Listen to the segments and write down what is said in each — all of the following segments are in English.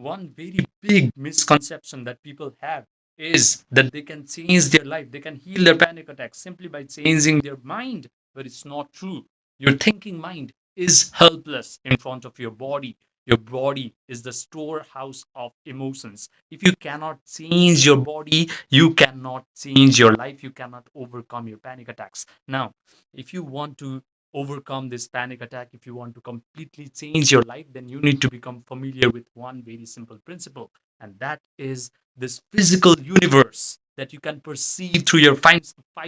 one very big misconception that people have is that they can change their life, they can heal their panic attacks simply by changing their mind. But it's not true. Your thinking mind is helpless in front of your body. Your body is the storehouse of emotions. If you cannot change your body, you cannot change your life. You cannot overcome your panic attacks. Now, if you want to overcome this panic attack, if you want to completely change your life, then you need to become familiar with one very simple principle, and that is this physical universe that you can perceive through your five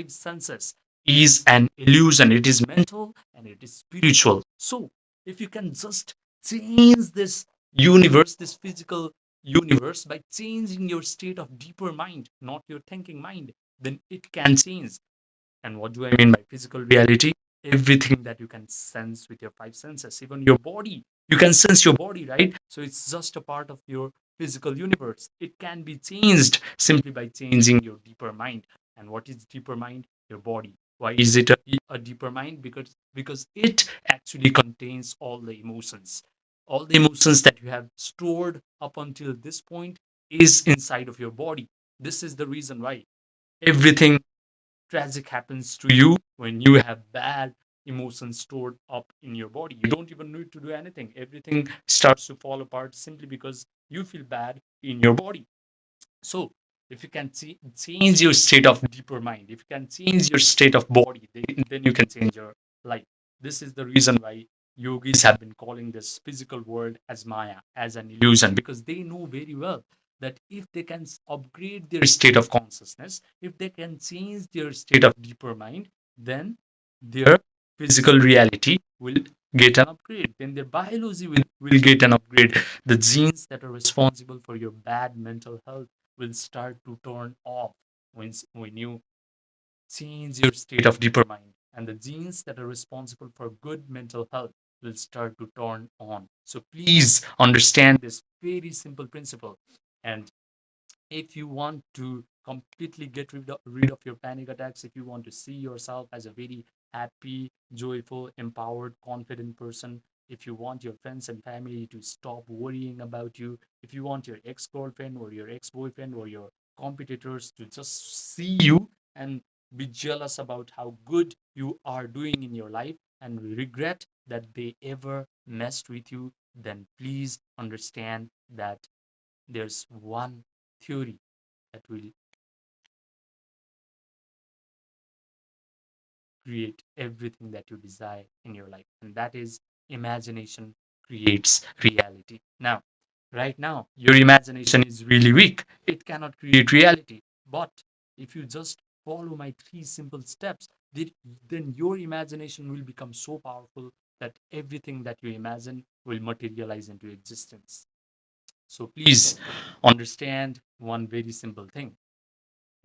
senses is an illusion. It is mental and it is spiritual. So, if you can just change this universe, this physical universe, by changing your state of deeper mind, not your thinking mind, then it can change. And what do I mean by physical reality? Everything that you can sense with your five senses, even your body. You can sense your body, right? So it's just a part of your physical universe. It can be changed simply by changing your deeper mind. And what is deeper mind? Your body. Why is it a deeper mind? Because it actually contains all the emotions. All the emotions that you have stored up until this point is inside of your body. This is the reason why everything tragic happens to you when you have bad emotions stored up in your body. You don't even need to do anything. Everything starts to fall apart simply because you feel bad in your body. So, if you can change your state of deeper mind, if you can change your state of body, then you can change your life. This is the reason why yogis have been calling this physical world as Maya, as an illusion, because they know very well that if they can upgrade their state of consciousness, if they can change their state of deeper mind, then their physical reality will get an upgrade. Then their biology will get an upgrade. The genes that are responsible for your bad mental health will start to turn off when you change your state of deeper mind. And the genes that are responsible for good mental health will start to turn on. So please understand this very simple principle. And if you want to completely get rid of your panic attacks, if you want to see yourself as a very happy, joyful, empowered, confident person, if you want your friends and family to stop worrying about you, if you want your ex-girlfriend or your ex-boyfriend or your competitors to just see you and be jealous about how good you are doing in your life and regret that they ever messed with you, then please understand that there's one theory that will create everything that you desire in your life, and that is imagination creates reality. Now, right now, your imagination is really weak, it cannot create reality. But if you just follow my three simple steps, then your imagination will become so powerful that everything that you imagine will materialize into existence. So please understand one very simple thing,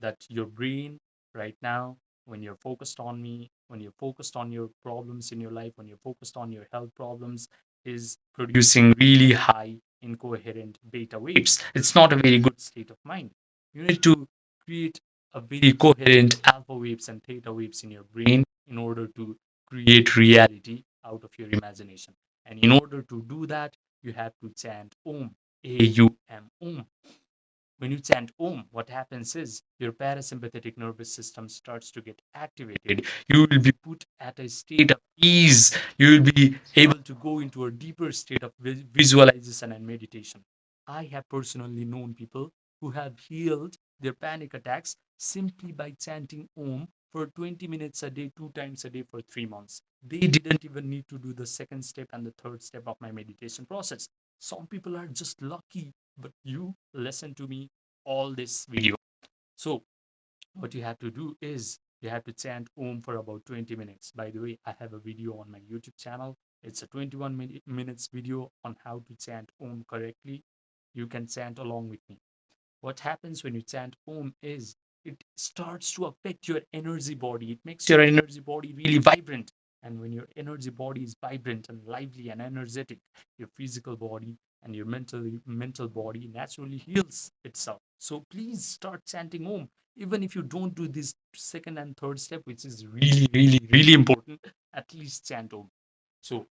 that your brain right now, when you're focused on me, when you're focused on your problems in your life, when you're focused on your health problems, is producing really high incoherent beta waves. It's not a very good state of mind. You need to create a very coherent alpha waves and theta waves in your brain in order to create reality out of your imagination. And in order to do that, you have to chant om, AUM, om. When you chant Om, what happens is your parasympathetic nervous system starts to get activated. You will be put at a state of ease. You will be able to go into a deeper state of visualization and meditation. I have personally known people who have healed their panic attacks simply by chanting Om for 20 minutes a day, 2 times a day for 3 months. They didn't even need to do the second step and the third step of my meditation process. Some people are just lucky, but you listen to me all this video. So what you have to do is you have to chant Om for about 20 minutes. By the way, I have a video on my YouTube channel. It's a 21 minutes video on how to chant Om correctly. You can chant along with me. What happens when you chant Om is it starts to affect your energy body. It makes your energy body really vibrant. And when your energy body is vibrant and lively and energetic, your physical body and your mental body naturally heals itself. So please start chanting Om. Even if you don't do this second and third step, which is really, really, really important, at least chant Om. So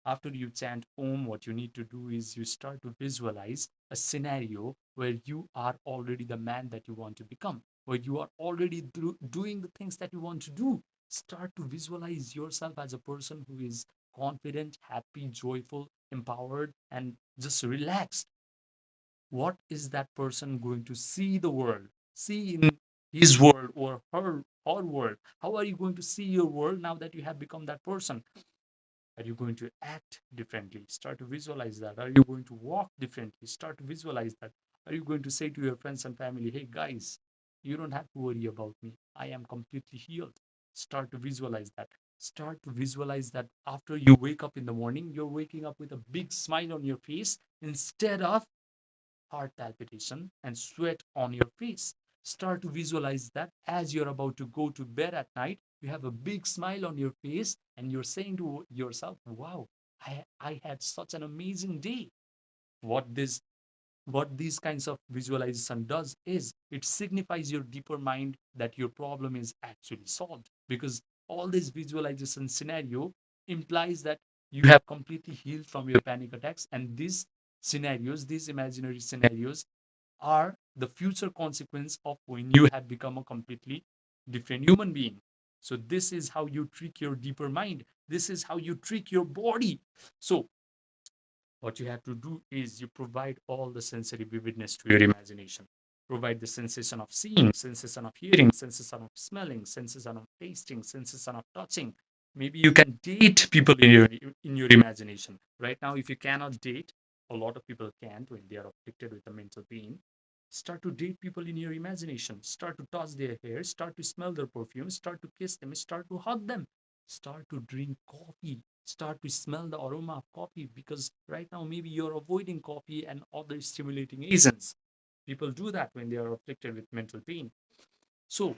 After you chant Om, what you need to do is you start to visualize a scenario where you are already the man that you want to become, where you are already doing the things that you want to do. Start to visualize yourself as a person who is confident, happy, joyful, empowered, and just relaxed. What is that person going to see the world, see in his world or her world? How are you going to see your world now that you have become that person? Are you going to act differently? Start to visualize that. Are you going to walk differently? Start to visualize that. Are you going to say to your friends and family, hey guys, you don't have to worry about me, I am completely healed? Start to visualize that. Start to visualize that after you wake up in the morning, you're waking up with a big smile on your face instead of heart palpitation and sweat on your face. Start to visualize that as you're about to go to bed at night, you have a big smile on your face and you're saying to yourself, wow, I had such an amazing day. What this what these kinds of visualization does is it signifies your deeper mind that your problem is actually solved, because all this visualization scenario implies that you have completely healed from your panic attacks, and these imaginary scenarios are the future consequence of when you have become a completely different human being. So this is how you trick your deeper mind, this is how you trick your body. So what you have to do is you provide all the sensory vividness to your imagination. Provide the sensation of seeing, sensation of hearing, sensation of smelling, sensation of tasting, sensation of touching. Maybe you can date people in your imagination. Right now, if you cannot date, a lot of people can't when they are afflicted with a mental pain. Start to date people in your imagination. Start to touch their hair. Start to smell their perfume. Start to kiss them. Start to hug them. Start to drink coffee. Start to smell the aroma of coffee, because right now maybe you're avoiding coffee and other stimulating agents. People do that when they are afflicted with mental pain. So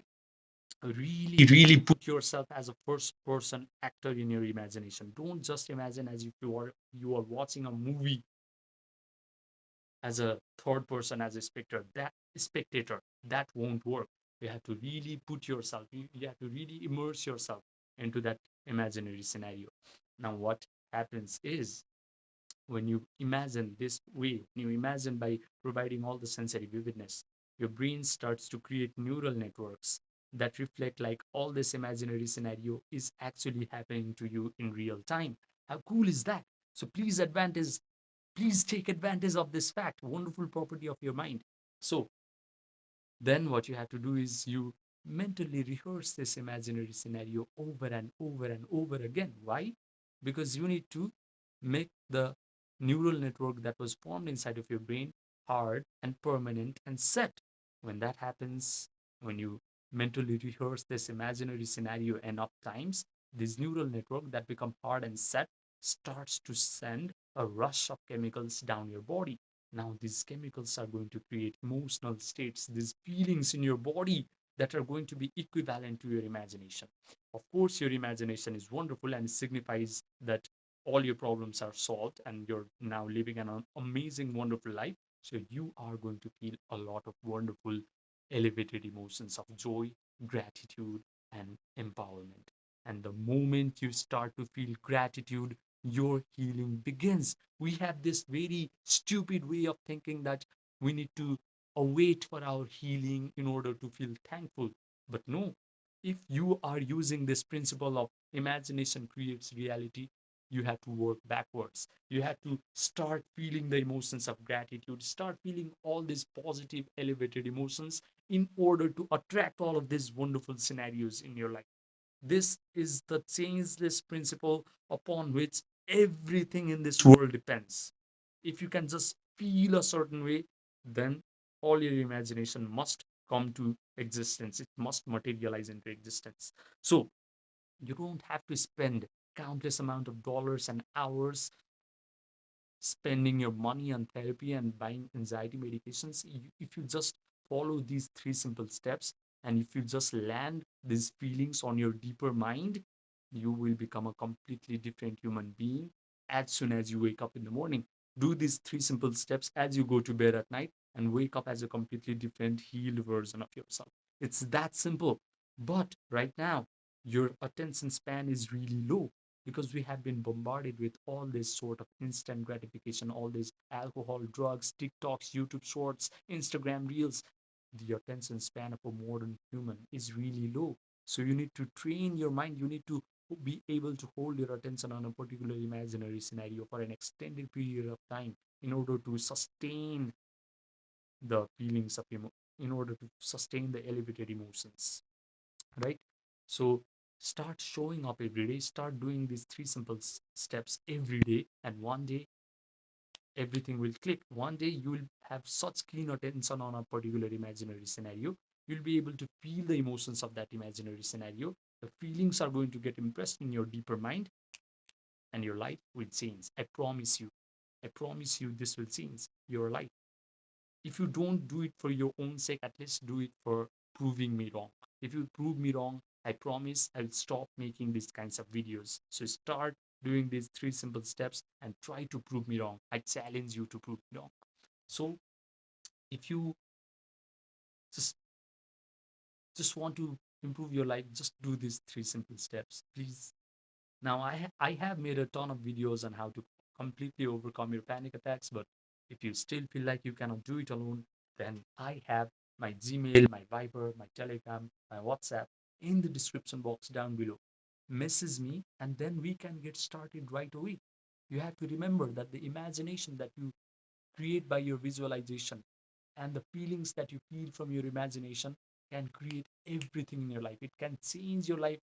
really put yourself as a first person actor in your imagination. Don't just imagine as if you are watching a movie as a third person, as a spectator. That won't work. You have to really put yourself, you have to really immerse yourself into that imaginary scenario. Now what happens is, when you imagine this way, when you imagine by providing all the sensory vividness, your brain starts to create neural networks that reflect like all this imaginary scenario is actually happening to you in real time. How cool is that? So please take advantage of this fact, wonderful property of your mind. So then what you have to do is you mentally rehearse this imaginary scenario over and over and over again. Why? Because you need to make the neural network that was formed inside of your brain hard and permanent and set. When that happens, when you mentally rehearse this imaginary scenario enough times, this neural network that become hard and set starts to send a rush of chemicals down your body. Now, these chemicals are going to create emotional states, these feelings in your body that are going to be equivalent to your imagination. Of course, your imagination is wonderful and it signifies that all your problems are solved and you're now living an amazing, wonderful life. So, you are going to feel a lot of wonderful, elevated emotions of joy, gratitude, and empowerment. And the moment you start to feel gratitude, your healing begins. We have this very stupid way of thinking that we need to await for our healing in order to feel thankful. But no, if you are using this principle of imagination creates reality, you have to work backwards. You have to start feeling the emotions of gratitude, start feeling all these positive, elevated emotions in order to attract all of these wonderful scenarios in your life. This is the changeless principle upon which everything in this world depends. If you can just feel a certain way, then all your imagination must come to existence. It must materialize into existence. So you don't have to spend countless amount of dollars and hours spending your money on therapy and buying anxiety medications. If you just follow these three simple steps, and if you just land these feelings on your deeper mind, you will become a completely different human being as soon as you wake up in the morning. Do these three simple steps as you go to bed at night and wake up as a completely different healed version of yourself. It's that simple. But right now your attention span is really low. because we have been bombarded with all this sort of instant gratification, all this alcohol, drugs, TikToks, YouTube shorts, Instagram reels. The attention span of a modern human is really low. So you need to train your mind. You need to be able to hold your attention on a particular imaginary scenario for an extended period of time in order to sustain the feelings of in order to sustain the elevated emotions, right? So start showing up every day, start doing these three simple steps every day, and one day everything will click. One day you will have such keen attention on a particular imaginary scenario, you'll be able to feel the emotions of that imaginary scenario. The feelings are going to get impressed in your deeper mind, and your life will change. I promise you. I promise you this will change your life. If you don't do it for your own sake, at least do it for proving me wrong. If you prove me wrong, I promise I'll stop making these kinds of videos. So start doing these three simple steps and try to prove me wrong. I challenge you to prove me wrong. So if you just just want to improve your life, just do these three simple steps, please. Now, I have made a ton of videos on how to completely overcome your panic attacks, but if you still feel like you cannot do it alone, then I have my Gmail, my Viber, my Telegram, my WhatsApp in the description box down below. Message me, and then we can get started right away. You have to remember that the imagination that you create by your visualization and the feelings that you feel from your imagination can create everything in your life. It can change your life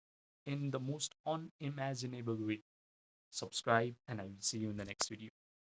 in the most unimaginable way. Subscribe, and I will see you in the next video.